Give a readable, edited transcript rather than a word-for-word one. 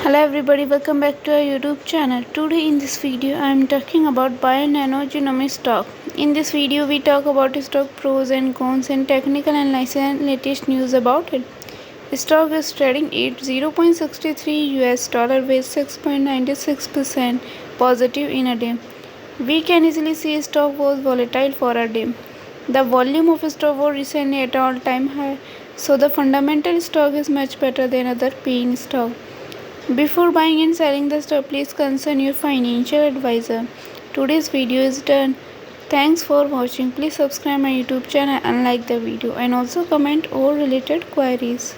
Hello everybody, welcome back to our YouTube channel. Today in this video I am talking about BioNano Genomics stock. In this video we talk about stock pros and cons and technical analysis and latest news about it. Stock is trading at $0.63 with 6.96% positive in a day. We can easily see stock was volatile for a day. The volume of stock was recently at all-time high, so the fundamental stock is much better than other paying stock. Before buying and selling the stock, please consult your financial advisor. Today's video is done. Thanks for watching. Please subscribe my YouTube channel and like the video and also comment all related queries.